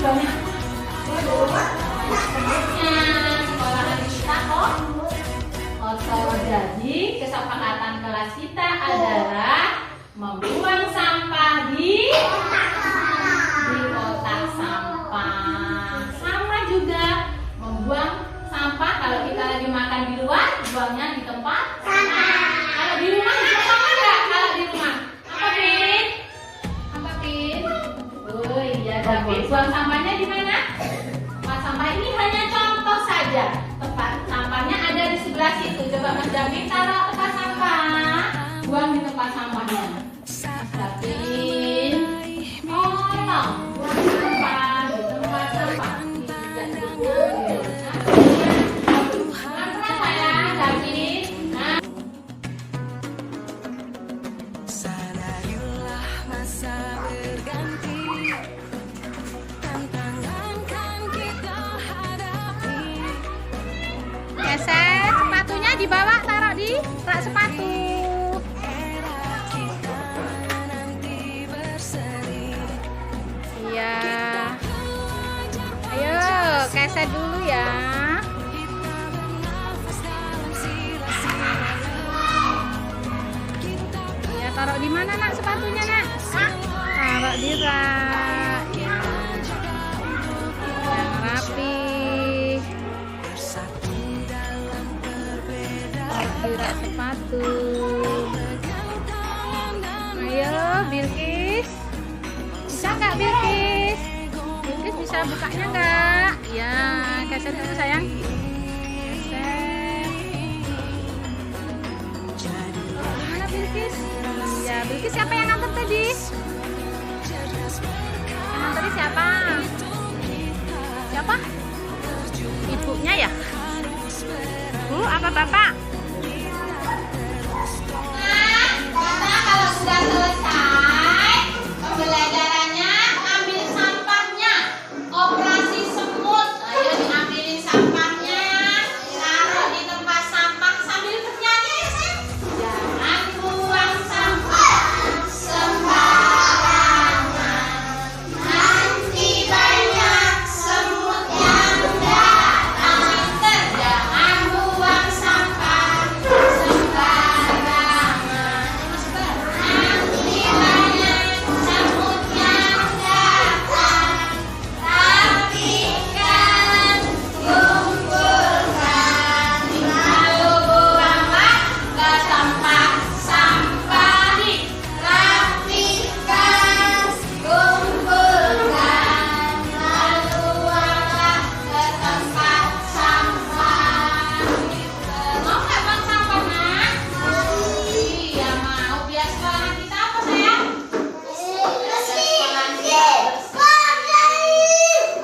banyak. Sekolahan kita kok kotor. Jadi kesepakatan kelas kita adalah membuang sampah di kotak sampah. Sama juga membuang sampah kalau kita lagi makan di luar, buangnya di tempat sampah. Kalau di rumah juga sama nggak? Kalau di rumah apa, Pin? Apa, Pin? Oh iya, David. Buang sampahnya di mana? Tempat sampah ini hanya contoh saja. Tempat sampahnya ada di sebelah situ. Coba Mas David taruh tempat sampah. Buang di tempat sampahnya. David, tolong buang sampah di tempat sampah. Pelan-pelan sayang, David. Nah. Sadarilah masa berganti, tantangan kan kita hadapi. Geser sepatunya dibawa, taruh di rak sepatu. Era kita menanti berseri. Iya. Ayo, geser dulu ya. Kita bernafas dalam sila-sila. Kita Ya, taruh di mana nak sepatunya nak? Taruh di rak. Ya. Yang rapi. bersatu dalam perbedaan. Di rak sepatu. Pegang tangan dan Ayo, Bilkis. Bisa nggak Bilkis? Bilkis bisa bukanya nggak? Ya, geser dulu sayang. Geser. Mana Bilkis? Ya, Bilkis siapa yang nganter tadi? Yang nganter tadi siapa? Siapa? Ibunya ya? Bu, apa bapak? Kita kalau sudah selesai pembelajarannya, ambil sampahnya. Operasi semut. Ayo diambilin sampahnya, taruh di tempat sampah sambil bernyanyi ya sayang. Jangan buang sampah sembarangan. Nanti banyak semut yang datang. Pinter. Jangan buang sampah sembarangan. Nanti banyak semut yang datang. Rapikan, kumpulkan, lalu buanglah ke tempat sampah. Rapikan, kumpulkan, lalu buanglah ke tempat sampah. Mau nggak buang sampah, Nak? Iya mau. Biar sekolahan kita apa sayang? Sekolahan kita bersih.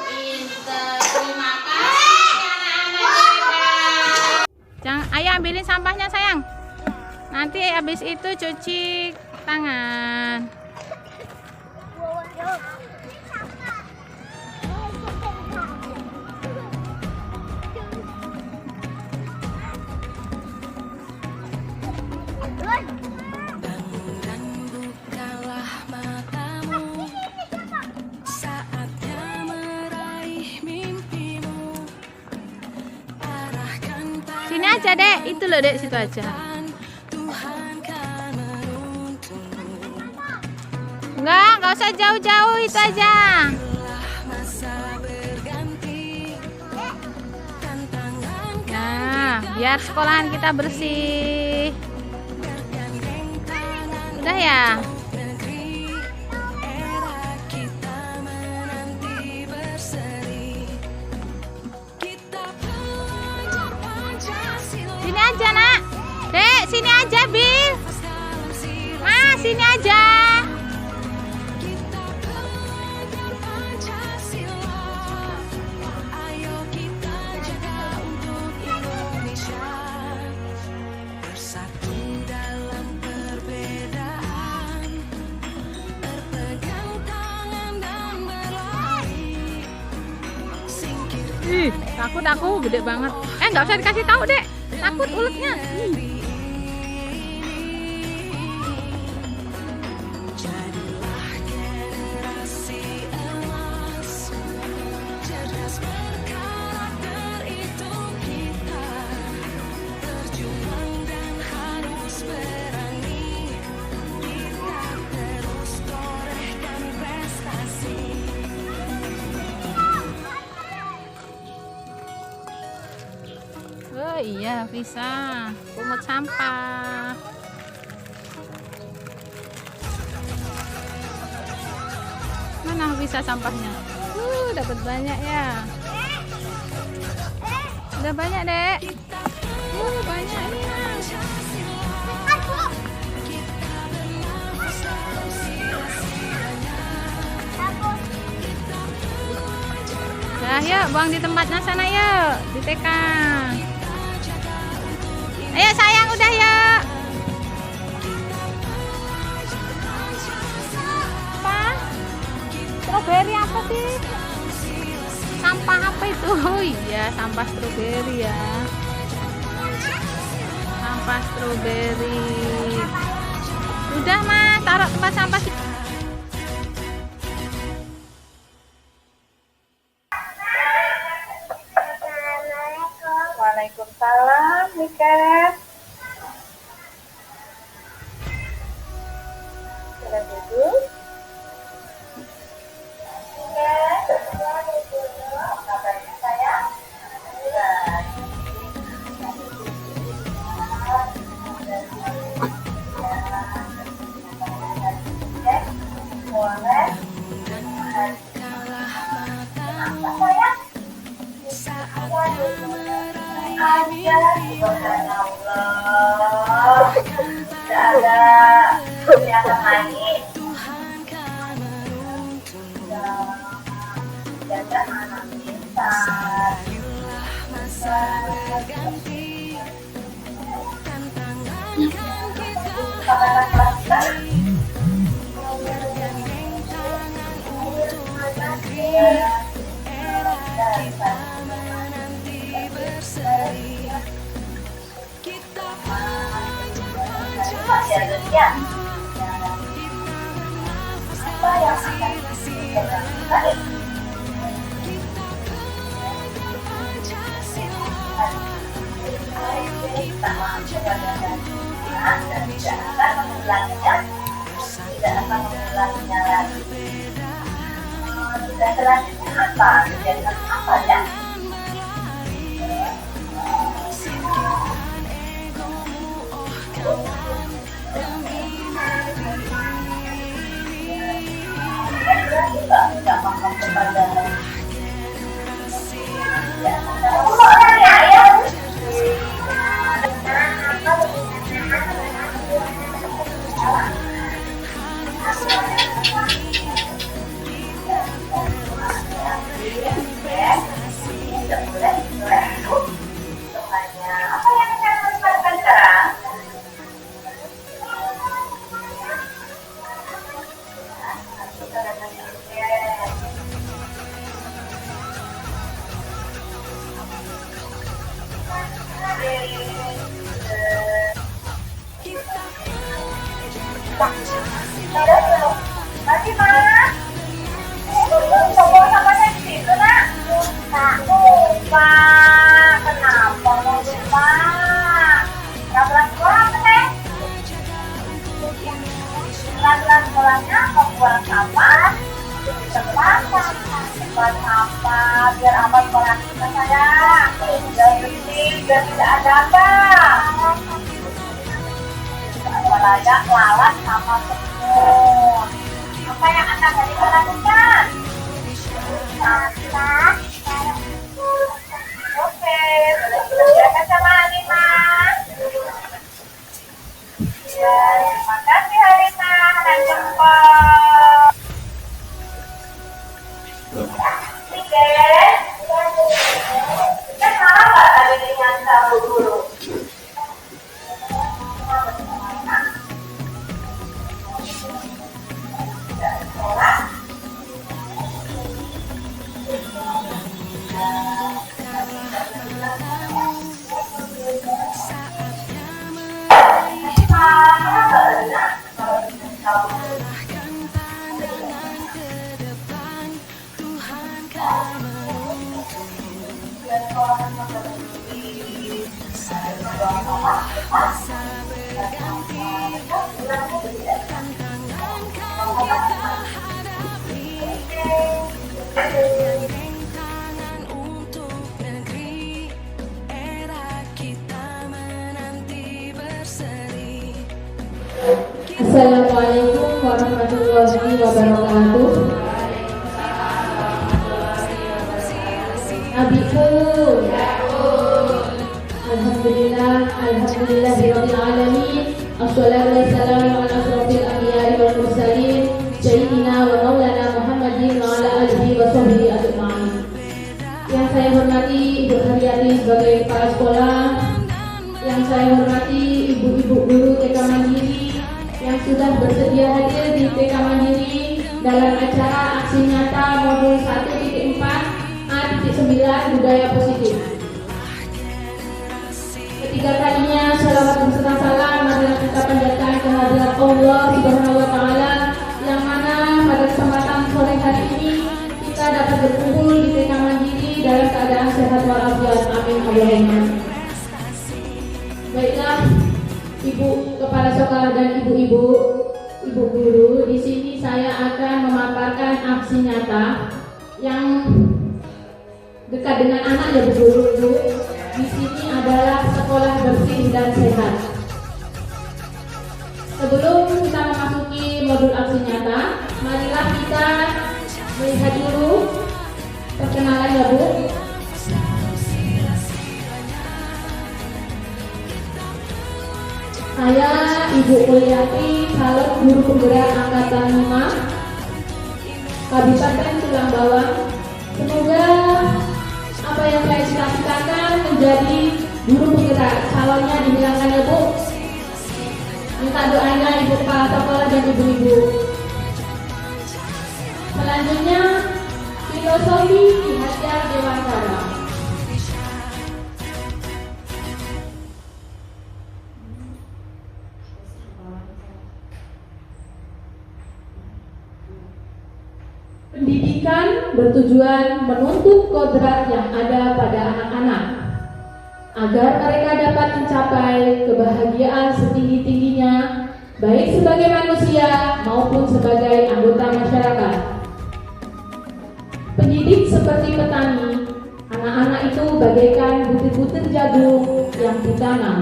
Pinter. Terima kasih anak-anak hebat. Jangan, ayo ambilin sampahnya sayang. Nanti habis itu cuci tangan. bangun dan bukalah matamu. Saatnya meraih mimpimu. Arahkan Sini aja dek, itu loh dek, situ aja. tangan, Tuhan kan menuntunmu. Enggak usah jauh-jauh, itu aja. Bila masa berganti, tantangan Nah, biar sekolahan kita bersih. bergandeng tangan Udah ya? negeri. Era kita menanti berseri. Kita pelajar Pancasila. Sini aja nak. Dek, sini aja Bil. Dalam sila Mas, sini aja. kita pelajar Pancasila. Ayo kita jaga untuk Indonesia. Bersatu dalam perbedaan. Berpegang tangan dan berlari. Singkirkan Ih, takut aku, gede banget. Nggak usah dikasih tahu dek. Takut uletnya. Jadilah generasi emas Oh iya bisa pungut sampah. Mana bisa sampahnya? Dapat banyak ya. Udah banyak dek. Banyak nih. Nah, yuk buang di tempatnya sana yuk, di TK. Ayo sayang udah yuk. Apa? Stroberi apa sih? Sampah apa itu? Oh iya, sampah stroberi ya. Sampah stroberi. Udah Mas, taruh tempat sampah. Waalaikumsalam, Miket. Sudah duduk? Miket, kabarnya sayang? Boleh? Apa sayang? Aja, subhanallah. Tidak ada yang lain. Jaga anak pintar. Kapan kelas? Ya. Apa yang akan kita tidak akan mengulanginya lagi. Tidak selanjutnya apa? Kegiatan apa ya? Tidak paham kepada apa yang akan dilakukan sekarang? Masih Mas? Toko samanya di situ nak? Lupa. Kenapa mau lupa? Pelan-pelan sekolah apa nih? Pelan-pelan sekolahnya membuang sampah. Tempat sampah biar apa sekolah kita sayang? Biar bersih, biar tidak ada apa. Layak, lalat, sama semut. Apa yang akan kita lakukan? Sampah. Oke, silakan sama Halima. Ya, terima kasih Halima. Dan jumpa. Oke. Kita salah nggak tadi dengan tahu guru? wabarakatuh. Abiku. Alhamdulillah, alhamdulillahirabbil alamin. Assalatu wassalamu ala asrofil anbiya'i wal mursalin, sayyidina wa maulana Muhammadin wa ala alihi wa sahbihi ajma'in. Yang saya hormati Ibu Haryati sebagai kepala sekolah, yang saya hormati ibu-ibu guru TK Mandiri yang sudah bersedia hadir di TK Mandiri dalam acara aksi nyata modul 1.4 A.9 budaya positif. Ketiga kalinya salawat beserta salam marilah kita panjatkan kehadirat Allah Subhanahu wa taala, yang mana pada kesempatan sore hari ini kita dapat berkumpul di TK Mandiri dalam keadaan sehat walafiat. Amin Allahumma. Baiklah, Ibu Kepala Sekolah dan Ibu guru, di sini saya akan memaparkan aksi nyata yang dekat dengan anak ya Bu Guru. Di sini adalah sekolah bersih dan sehat. Sebelum kita memasuki modul aksi nyata, marilah kita melihat dulu perkenalan ya Bu. Saya Ibu Kuliati, calon guru penggerak angkatan 5 Kabupaten Tulang Bawang. Semoga apa yang saya cita-citakan menjadi guru penggerak, calonnya dibilangkan ya Bu. Minta doanya Ibu Kepala Sekolah dan ibu-ibu. Selanjutnya filosofi Ki Hajar Dewantara. Pendidikan bertujuan menuntut kodrat yang ada pada anak-anak agar mereka dapat mencapai kebahagiaan setinggi-tingginya, baik sebagai manusia maupun sebagai anggota masyarakat. Pendidik seperti petani, anak-anak itu bagaikan butir-butir jagung yang ditanam.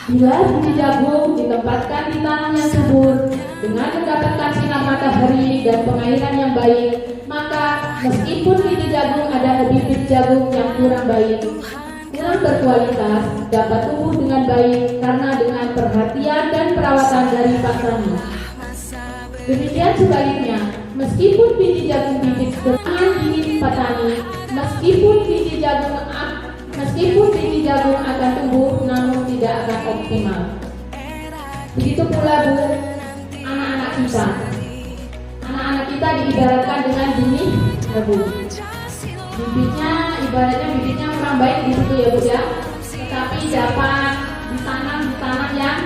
Bila biji jagung ditempatkan di tanah yang subur dengan mendapatkan sinar matahari dan pengairan yang baik, maka meskipun biji jagung ada bibit jagung yang kurang baik, kurang berkualitas, dapat tumbuh dengan baik karena dengan perhatian dan perawatan dari Pak Tani. Demikian sebaliknya, meskipun biji jagung bibit berangan dingin petani, meskipun biji jagung akan tumbuh namun tidak akan optimal. Begitu pula Bu, anak-anak kita. Anak-anak kita diibaratkan dengan benih ya Bu. Bibitnya kurang baik di situ ya Bu ya. Tetapi dapat ditanam di tanah yang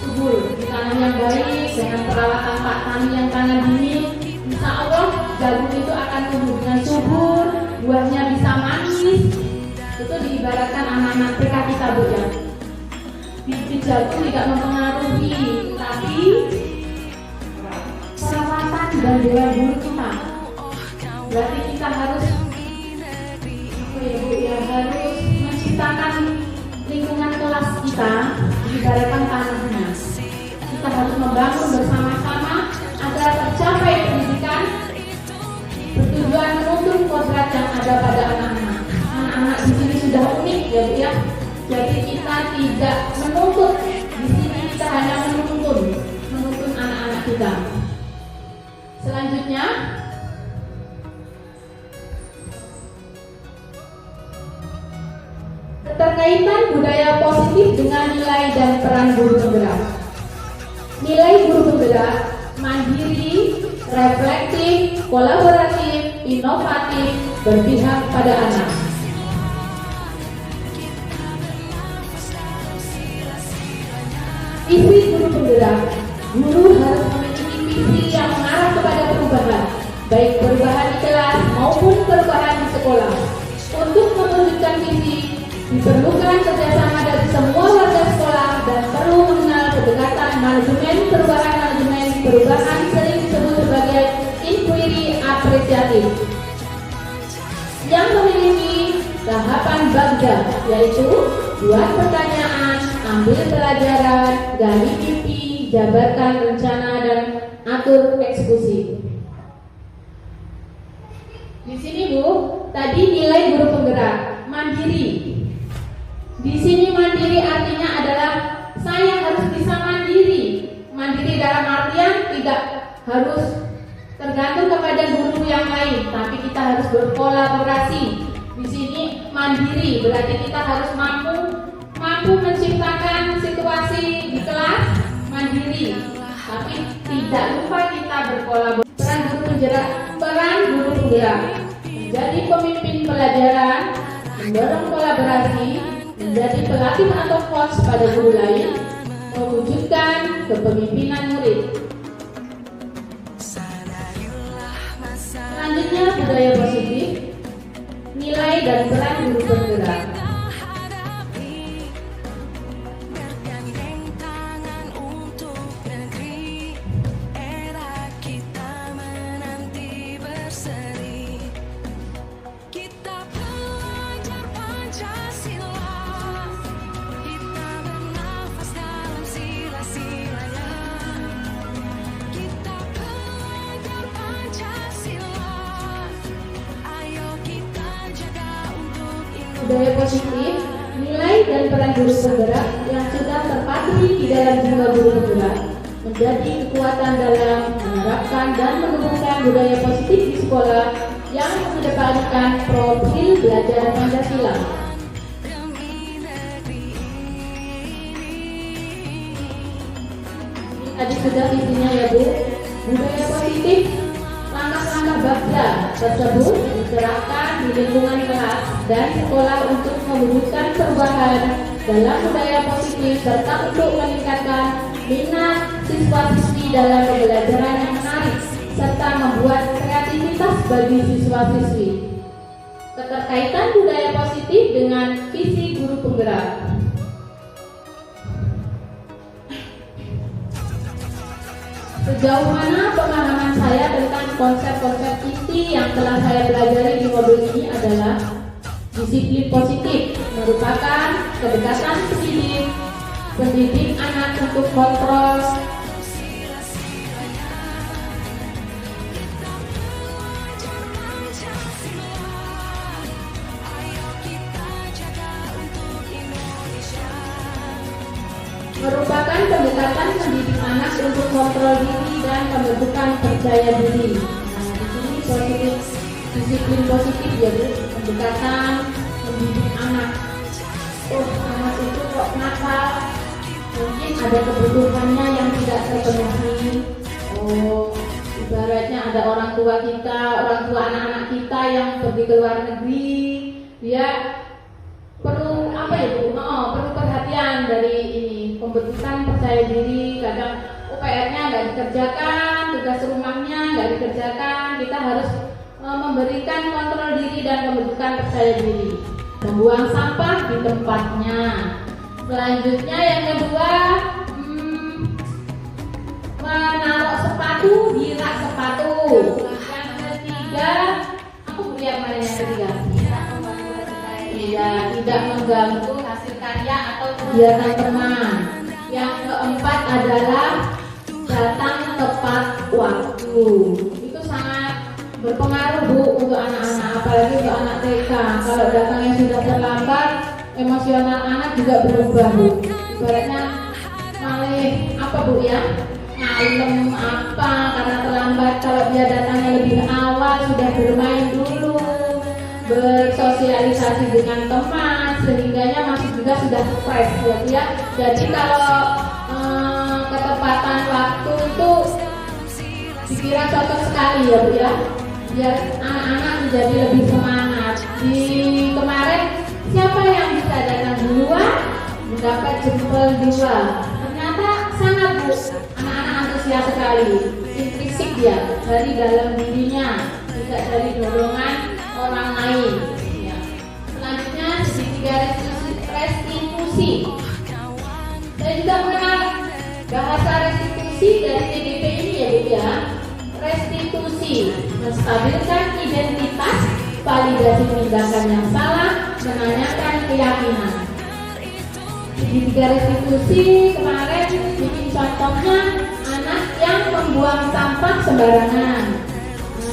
subur, di tanah yang baik dengan perawatan Pak Tani yang tanah dingin. Insya Allah jagung itu akan tumbuh dengan subur, buahnya bisa manis. Itu diibaratkan anak-anak TK kita Bu ya. Bibit jagung tidak mempengaruhi, tapi perawatan dan dewan guru kita. Berarti kita harus harus menciptakan lingkungan kelas kita diibaratkan tanahnya. Kita harus membangun bersama-sama agar tercapai pendidikan bertujuan menuntut kodrat yang ada pada anak-anak. Anak-anak di sini sudah unik ya Bu ya. Jadi kita tidak menuntut, di sini kita hanya menuntun anak-anak kita. Selanjutnya, keterkaitan budaya positif dengan nilai dan peran guru penggerak. Nilai guru penggerak mandiri, reflektif, kolaboratif, inovatif, berpihak pada anak. Visi guru penggerak, guru harus memiliki visi yang mengarah kepada perubahan, baik perubahan di kelas maupun perubahan di sekolah. Untuk mewujudkan visi, diperlukan kerjasama dari semua warga sekolah dan perlu mengenal kedekatan manajemen perubahan sering disebut sebagai inquiry apresiatif, yang memiliki tahapan bagja, yaitu buat pertanyaan, ambil pelajaran, gali mimpi, jabarkan rencana dan atur eksekusi. Di sini Bu, tadi nilai guru penggerak mandiri. Di sini mandiri artinya adalah saya harus bisa mandiri. Mandiri dalam artian tidak harus tergantung kepada guru yang lain, tapi kita harus berkolaborasi. Di sini mandiri berarti kita harus mampu menciptakan situasi di kelas mandiri, tapi tidak lupa kita berkolaborasi. Peran guru penggerak menjadi pemimpin pelajaran, mendorong kolaborasi, menjadi pelatih atau coach pada guru lain, mewujudkan kepemimpinan murid. Selanjutnya budaya positif, nilai dan peran guru penggerak. Budaya positif, nilai dan peran guru penggerak yang sudah terpatri di dalam jiwa guru penggerak menjadi kekuatan dalam menerapkan dan menumbuhkan budaya positif di sekolah yang mengedepankan profil belajar Pancasila. Tadi sudah isinya ya Bu. Budaya positif, langkah-langkah bagja tersebut diterapkan di lingkungan kelas dan sekolah untuk mewujudkan perubahan dalam budaya positif serta untuk meningkatkan minat siswa-siswi dalam pembelajaran yang menarik serta membuat kreativitas bagi siswa-siswi. Keterkaitan budaya positif dengan visi guru penggerak. Sejauh mana pemahaman saya tentang konsep-konsep inti yang telah saya pelajari di modul ini adalah disiplin positif merupakan kedekatan pendidik anak untuk kontrol untuk kontrol diri dan pembentukan percaya diri. Nah, di sini positif, disiplin positif ya Bu, pendekatan mendidik anak. Anak itu kok nakal, mungkin ada kebutuhannya yang tidak terpenuhi. Ibaratnya ada orang tua kita, orang tua anak-anak kita yang pergi ke luar negeri, dia perlu apa ya Bu? Perlu perhatian dari ini, pembentukan percaya diri. Kadang PR-nya nggak dikerjakan, tugas rumahnya nggak dikerjakan, kita harus memberikan kontrol diri dan pembentukan percaya diri. Membuang sampah di tempatnya. Selanjutnya yang kedua, menaruh sepatu di rak sepatu. Yang ketiga, aku beri yang mana yang ketiga? Iya, tidak mengganggu hasil karya atau kegiatan teman. Yang keempat adalah datang tepat waktu. Itu sangat berpengaruh Bu untuk anak-anak, apalagi untuk anak TK. Kalau datangnya sudah terlambat, emosional anak juga berubah Bu. Ibaratnya malah apa Bu ya? Ngalem apa karena terlambat. Kalau dia datangnya lebih awal, sudah bermain dulu, bersosialisasi dengan teman, sehingganya masih juga sudah fresh ya. Jadi kalau ketepatan waktu itu dikira cocok sekali ya Bu ya, biar anak-anak menjadi lebih semangat. Di kemarin siapa yang bisa datang duluan mendapat jempol 2. Ternyata sangat Bu, anak-anak antusias sekali, intrinsik dia dari dalam dirinya, tidak dari dorongan orang lain ya. Selanjutnya segitiga restitusi. Saya juga mengenal bahasa restitusi dari TDP ini ya Bu ya. Restitusi, menstabilkan identitas, validasi tindakan yang salah, menanyakan keyakinan. segitiga restitusi kemarin bikin contohnya anak yang membuang sampah sembarangan.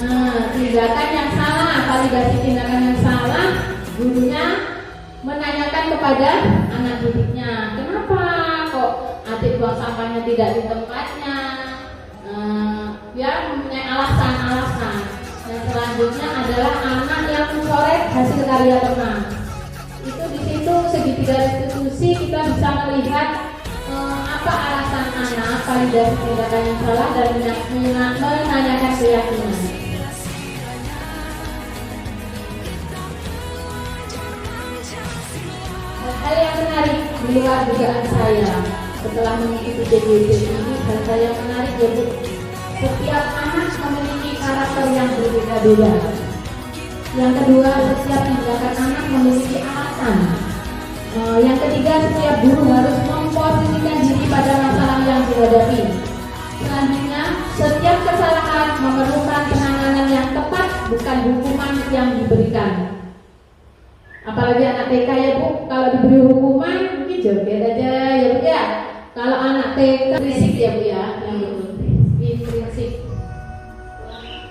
Nah, tindakan yang salah, validasi tindakan yang salah, gurunya menanyakan kepada anak didiknya, kenapa kok adik buang sampahnya tidak di tempatnya? Dia mempunyai alasan-alasan. Dan selanjutnya adalah anak yang mencoret hasil karya teman. Itu di situ segitiga restitusi kita bisa melihat apa alasan anak, validasi tindakan yang salah, dan menanyakan keyakinan. Hal yang menarik di luar dugaan saya setelah mengikuti JGB ini, dan saya menarik yaitu setiap anak memiliki karakter yang berbeda-beda. Yang kedua, setiap tindakan anak memiliki alasan. Yang ketiga, setiap guru harus memposisikan diri pada masalah yang dihadapi. Selanjutnya, setiap kesalahan memerlukan penanganan yang tepat, bukan hukuman yang diberikan. Apalagi anak TK ya Bu, kalau diberi hukuman mungkin joget aja ya Bu ya. Kalau anak TK berisik ya Bu ya, berisik.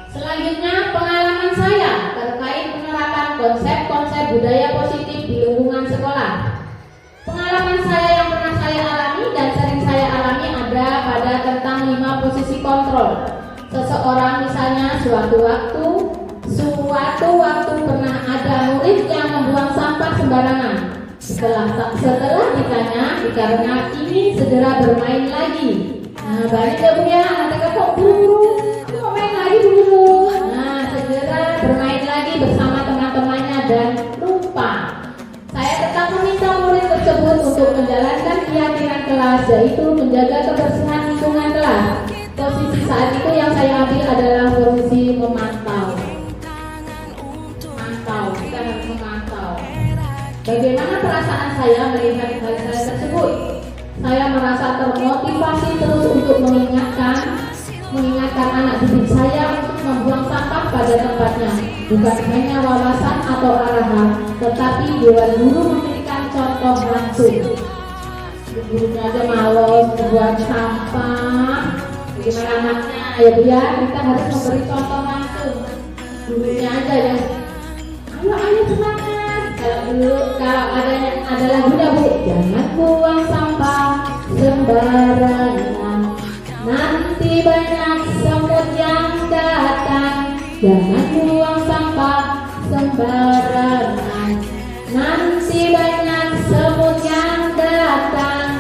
Selanjutnya pengalaman saya terkait penerapan konsep-konsep budaya positif di lingkungan sekolah. Pengalaman saya yang pernah saya alami dan sering saya alami ada pada tentang 5 posisi kontrol. Seseorang misalnya suatu waktu pernah ada murid yang membuang sampah sembarangan. Setelah ditanya, karena ini segera bermain lagi. Nah, banyak ya Bu ya, anak kok buru, mau main lagi dulu. Nah, segera bermain lagi bersama teman-temannya dan lupa. Saya tetap meminta murid tersebut untuk menjalankan keyakinan kelas, yaitu menjaga kebersihan lingkungan kelas. Posisi saat itu yang saya ambil adalah posisi memantau. Kita harus memantau. Bagaimana perasaan saya melihat hal tersebut? Saya merasa termotivasi terus untuk mengingatkan anak didik saya untuk membuang sampah pada tempatnya. Bukan hanya wawasan atau arahan, tetapi Dewan Guru memberikan contoh langsung. Gurunya aja malas membuang sampah. Bagaimana anaknya ya Bu ya? Kita harus memberi contoh langsung. Gurunya aja ya. Ayo semangat. Kalau ada lagunya Bu, jangan buang sampah sembarangan, nanti banyak semut yang datang. Jangan buang sampah sembarangan, nanti banyak semut yang datang.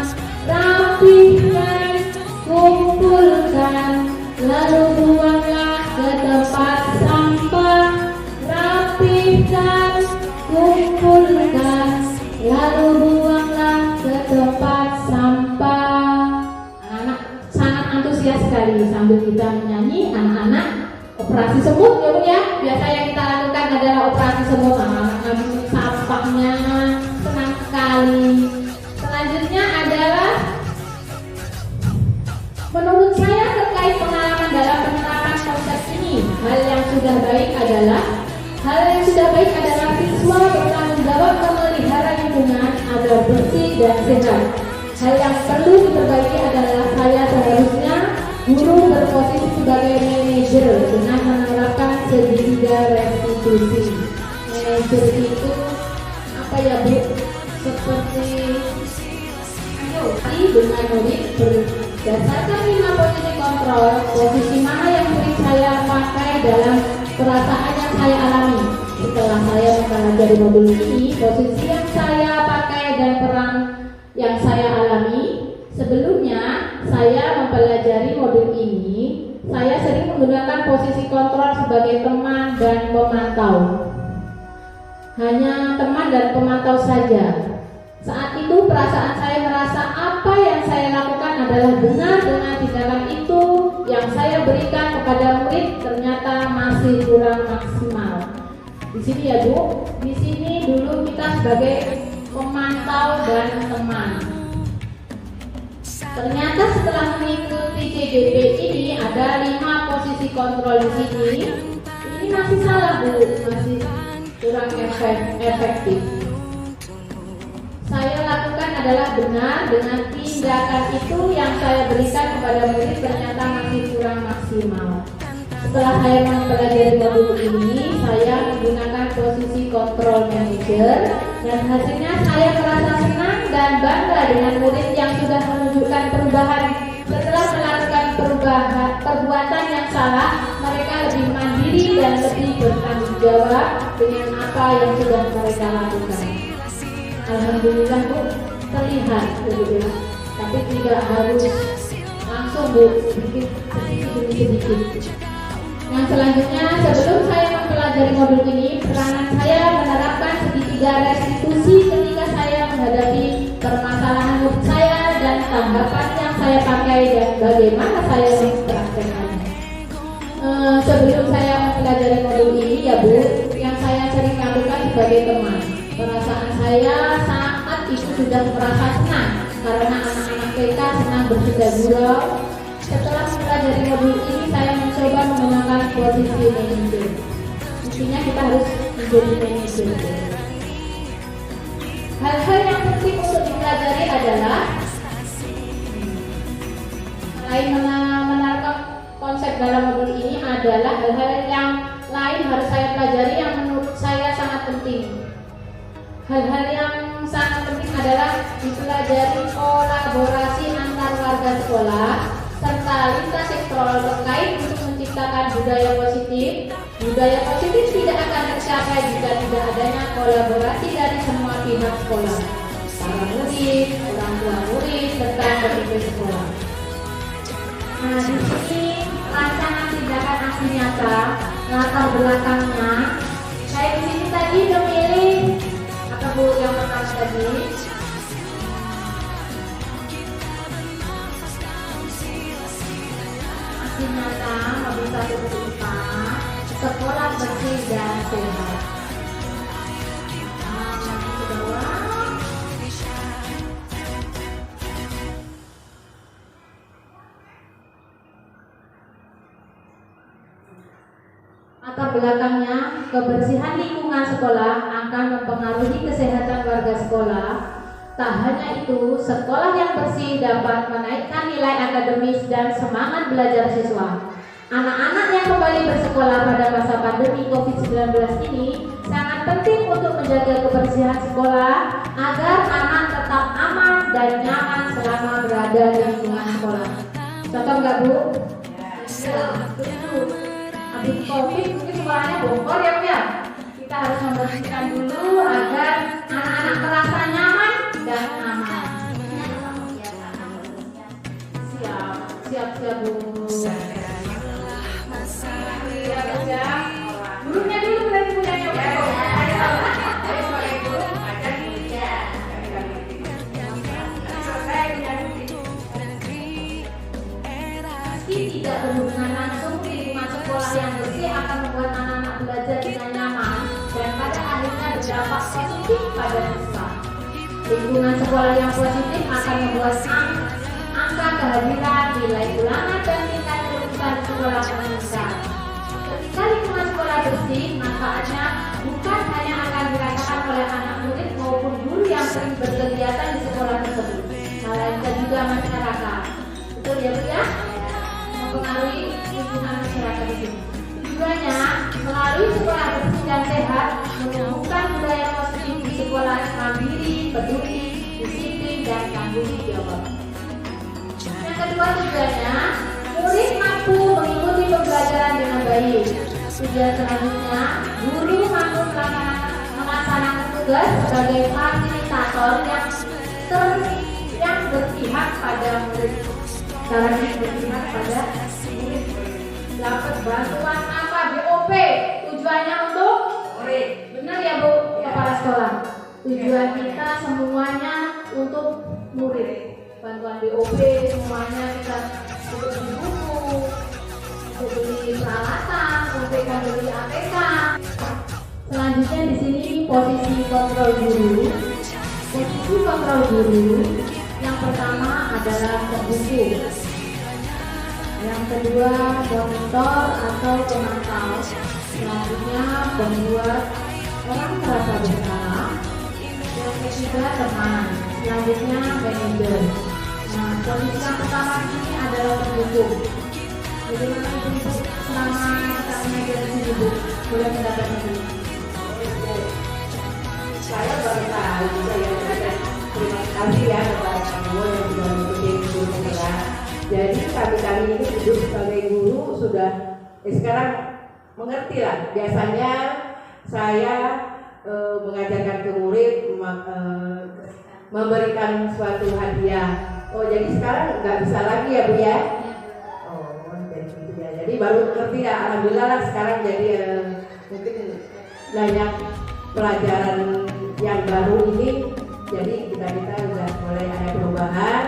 Rapihkan, kumpulkan, lalu buanglah ke tempat sampah. Rapihkan, kumpulkan, lalu buanglah ke tempat sampah. Anak-anak sangat antusias sekali sambil kita menyanyi. Anak-anak operasi semut ya Bu ya. Biasa yang kita lakukan adalah operasi semut. Anak-anak ngambil sampahnya senang sekali. Selanjutnya adalah menurut saya terkait pengalaman dalam penerapan konsep ini, hal yang sudah baik adalah siswa bertanggung jawab memelihara lingkungan agar bersih dan sehat. Hal yang perlu diperbaiki adalah saya seharusnya guru berposisi sebagai manajer dengan menerapkan segitiga restitusi. Manajer itu apa ya Bu? Seperti dengan murid berdasarkan 5 posisi kontrol, posisi mana yang murid saya pakai dalam perasaan yang saya alami. Setelah saya mempelajari modul ini, posisi yang saya pakai dan peran yang saya alami. Sebelumnya saya mempelajari modul ini, saya sering menggunakan posisi kontrol sebagai teman dan pemantau. Hanya teman dan pemantau saja. Saat itu perasaan saya merasa apa yang saya lakukan adalah benar dengan tindakan itu yang saya berikan kepada murid ternyata masih kurang maksimal. Di sini ya Bu, di sini dulu kita sebagai pemantau dan teman. Ternyata setelah mengikuti JGB ini ada 5 posisi kontrol di sini. Ini masih salah Bu, masih kurang efektif. Saya lakukan adalah benar dengan tindakan itu yang saya berikan kepada murid ternyata masih kurang maksimal. Setelah saya mempelajari modul ini, saya menggunakan posisi control manager dan hasilnya saya merasa senang dan bangga dengan murid yang sudah menunjukkan perubahan. Setelah melakukan perbuatan yang salah, mereka lebih mandiri dan lebih bertanggung jawab dengan apa yang sudah mereka lakukan. Alhamdulillah Bu, terlihat gitu ya. Tapi tidak harus langsung Bu, sedikit demi sedikit. Yang selanjutnya, sebelum saya mempelajari modul ini, peranan saya menerapkan segitiga restitusi ketika saya menghadapi permasalahan murid saya dan tanggapan yang saya pakai dan bagaimana saya mempraktekkannya. Sebelum saya mempelajari modul ini ya Bu, yang saya sering lakukan sebagai teman, perasaan saya saat itu sudah merasa senang karena anak-anak TK senang bersudah gurau. Setelah mempelajari modul ini, saya mencoba menggunakan posisi manajer. Intinya kita harus menjadi manajer. Hal-hal yang penting untuk dipelajari adalah selain menerapkan konsep dalam modul ini adalah hal-hal yang lain harus saya pelajari yang menurut saya sangat penting. Hal-hal yang sangat penting adalah dipelajari kolaborasi antar warga sekolah serta lintas sektoral terkait untuk menciptakan budaya positif. Budaya positif tidak akan tercapai jika tidak adanya kolaborasi dari semua pihak sekolah, para murid, orang tua murid, serta pemimpin sekolah. Nah, di sini rancangan tindakan aksi nyata, latar belakangnya. Saya di sini tadi memilih apa Bu yang pertama tadi? Nyata mobil 1/4 sekolah bersih dan sehat. Latar belakangnya, kebersihan lingkungan sekolah akan mempengaruhi kesehatan warga sekolah. Tak hanya itu, sekolah yang bersih dapat menaikkan nilai akademis dan semangat belajar siswa. Anak-anak yang kembali bersekolah pada masa pandemi COVID-19 ini sangat penting untuk menjaga kebersihan sekolah agar anak tetap aman dan nyaman selama berada di lingkungan sekolah. Contoh nggak Bu? Ya, betul. Habis COVID mungkin sekolahnya bongkar ya Bu ya? Kita harus membersihkan dulu agar anak-anak merasa nyaman dan aman. Siap Bu. Gurunya dulu berarti punyanya Bu. Meski tidak berhubungan langsung, lingkungan sekolah yang bersih akan membuat anak-anak belajar dengan nyaman dan pada akhirnya berdampak positif pada siswa. Lingkungan sekolah yang positif akan membuat angka kehadiran, nilai ulangan dan tingkat kelulusan sekolah meningkat. Ketika lingkungan sekolah bersih, manfaatnya bukan hanya akan dirasakan oleh anak murid maupun guru yang sering berkegiatan di sekolah tersebut, melainkan juga masyarakat. Betul ya Bu ya? Mempengaruhi lingkungan masyarakat itu. Tujuannya, melalui sekolah bersih dan sehat, menumbuhkan budaya positif di sekolah mandiri, peduli, disiplin, dan tanggung jawab. Yang kedua tujuannya, murid mampu mengikuti pembelajaran dengan baik. Tujuan selanjutnya, guru mampu melaksanakan tugas sebagai fasilitator yang berpihak pada murid. Caranya berpihak pada murid. Dapat bantuan apa? BOP. Tujuannya untuk murid. Benar ya Bu, kepala sekolah? Tujuan kita semuanya untuk murid. Bantuan BOP semuanya kita untuk beli buku, untuk beli peralatan, untuk membeli APK. Selanjutnya di sini posisi kontrol guru. Posisi kontrol guru yang pertama adalah pembuku. Yang kedua monitor atau pemantau. Selanjutnya pembuat orang merasa bersalah. Yang ketiga teman. selanjutnya manajer. Nah, posisi yang pertama ini adalah pendukung. Bagaimana ibu selama kita mengajar di sini, Bu? Boleh mendapat ibu? Saya baru tahu, saya terima kasih ya kepada kamu yang sudah mengikuti guru penggerak. Jadi kami ini hidup sebagai guru sudah sekarang mengerti lah. Biasanya saya mengajarkan ke murid memberikan suatu hadiah. Oh jadi sekarang nggak bisa lagi ya Bu ya? Oh jadi gitu ya. Jadi baru ngerti ya. Alhamdulillah lah sekarang jadi mungkin banyak pelajaran yang baru ini. Jadi kita sudah mulai ada perubahan.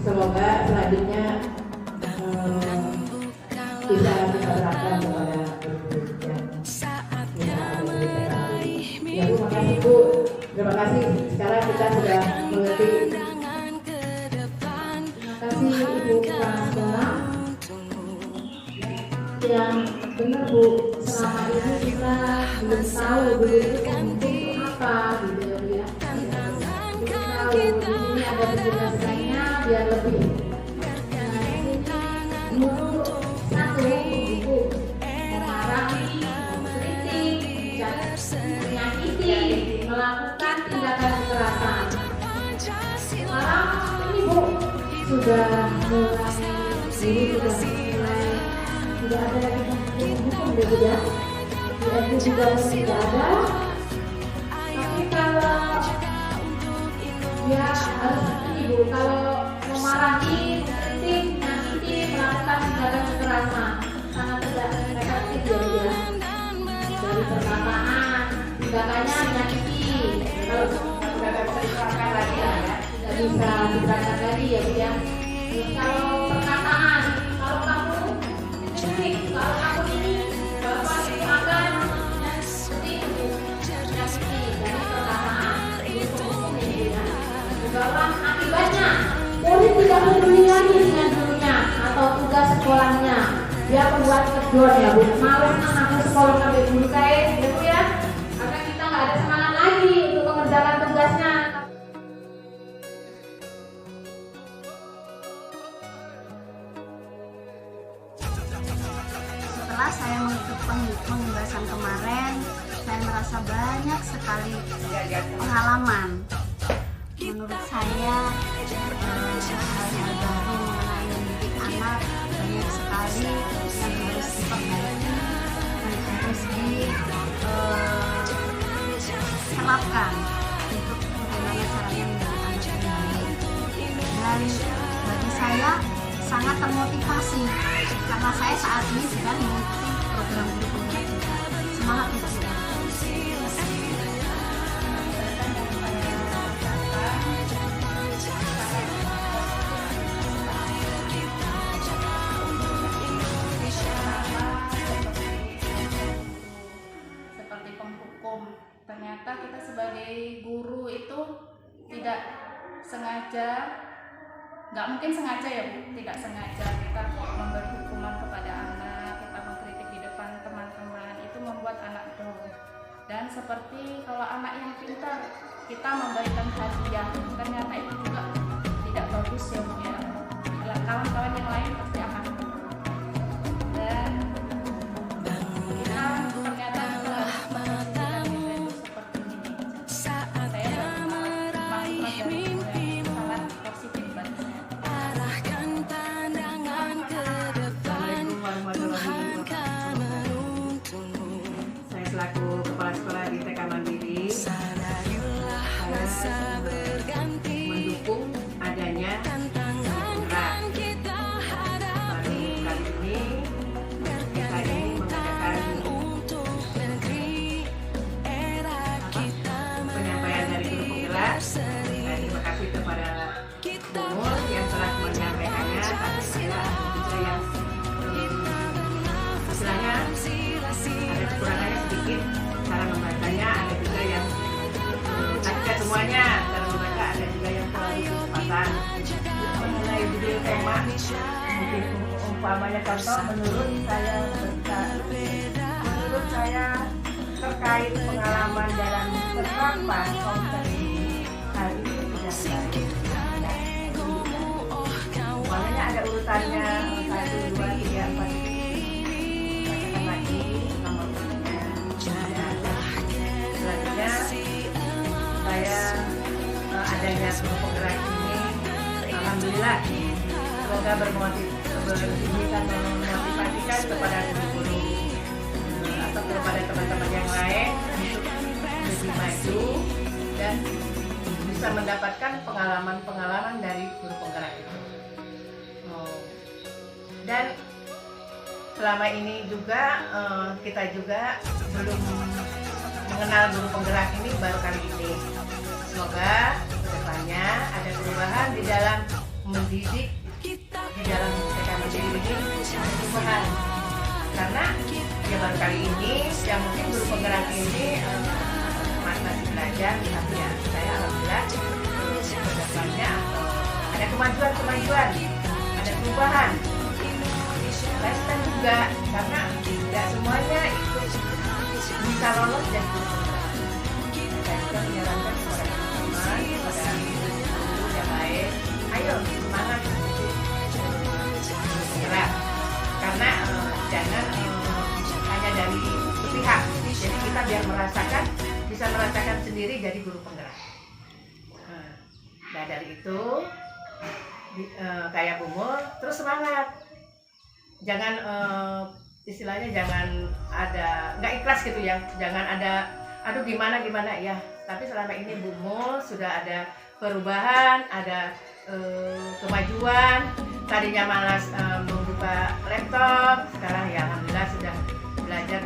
Semoga selanjutnya bisa kita berikan kepada guru yang ya Bu, makasih Bu. Terima kasih. Sekarang kita sudah mengerti. Terima kasih Ibu Kepala Sekolah. Yang benar Bu, selama ini kita belum tahu guru itu penting itu apa gitu ya Bu ya. Kita tahu di sini ada penjelasannya biar lebih. Nah ini guru satu ibu memarahi, mengkritik, menyakiti, melakukan tindakan kekerasan. Sekarang ini Bu sudah mulai tidak ada lagi hukum deh Bu ya. Di SD juga tidak ada. Tapi kalau ya harus Ibu kalau memarahi, mengkritik, menyakiti, melakukan tindakan kekerasan sangat tidak efektif ya Bu ya. Dari perkataan, tindakannya menyakiti. Kalau Sudah bisa diterapkan lagi ya. tidak bisa diterapkan lagi ya Bu ya. Terus kalau perkataan, kalau kamu kritik, kalau kamu ini bapak itu akan seperti itu menyakiti dari perkataan itu ya. Bahwa akibatnya murid tidak peduli lagi dengan gurunya atau tugas sekolahnya. Dia membuat kedon ya Bu. Males anakku sekolah sampai guru saya ya Bu ya. Maka kita nggak ada semangat lagi untuk mengerjakan tugasnya. Setelah saya mengikuti pembahasan kemarin, saya merasa banyak sekali pengalaman. Menurut saya, hal-hal baru mengenai mendidik anak banyak sekali yang harus diperbaiki dan harus diterapkan untuk bagaimana caranya mendidik anak yang baik. Dan bagi saya sangat termotivasi karena saya saat ini sedang mengikuti program guru penggerak juga. Semangat untuk kita. Seperti penghukum, ternyata kita sebagai guru itu tidak sengaja, nggak mungkin sengaja ya Bu, tidak sengaja kita memberi hukuman kepada anak, kita mengkritik di depan teman-teman, itu membuat anak down. Dan seperti kalau anak yang pintar, kita memberikan hadiah, ternyata itu juga tidak bagus ya Bu ya. Kawan-kawan yang lain pasti akan dan kita ternyata juga harus menunjukkan kita itu seperti ini. Saya sangat positif bagi saya. Arahkan pandangan ke depan, akan menuntunmu. Saya selaku kepala sekolah di TK Mandiri, Sadarilah masa berganti, mendukung adanya tantangan kita hadapi. baru kali ini kita ini mengadakan Untuk negeri era kita penyampaian dari guru penggerak. Dan terima kasih kepada Umur yang telah menyampaikannya. Tapi saya juga yang istilahnya ada kekurangannya sedikit cara membacanya, ada juga yang tidak semuanya cara membaca, ada juga yang terlalu kecepatan. Mengenai judul tema, mungkin umpamanya contoh menurut saya terkait pengalaman dalam penerapan kompetensi hal ini singkirkan egomu, oh kawan. Makanya ada urutannya 1, 2, 3, 4. Bacakan lagi nomor urutnya. Selanjutnya saya adanya guru penggerak ini, alhamdulillah, semoga bisa memotivasikan kepada guru-guru atau kepada teman-teman yang lain untuk lebih maju dan bisa mendapatkan pengalaman-pengalaman dari guru penggerak itu. Dan selama ini juga kita juga belum mengenal guru penggerak ini, baru kali ini. Semoga kedepannya ada perubahan di dalam mendidik, di dalam TK Mandiri ini ada perubahan. Karena ya baru kali ini, yang mungkin guru penggerak ini masih belajar, tapi ya saya alhamdulillah kedepannya ada kemajuan, ada perubahan. Saya senang juga karena tidak semuanya ikut bisa lolos dan guru penggerak. Saya juga menyarankan kepada teman-teman, kepada guru yang lain, ayo semangat bergerak, karena jangan hanya dari pihak, jadi kita biar bisa merasakan sendiri jadi guru penggerak. Nah dari itu kayak Bumul terus semangat, jangan istilahnya jangan ada nggak ikhlas gitu ya, jangan ada aduh gimana ya, tapi selama ini Bumul sudah ada perubahan, ada kemajuan. Tadinya malas membuka laptop, sekarang ya alhamdulillah sudah belajar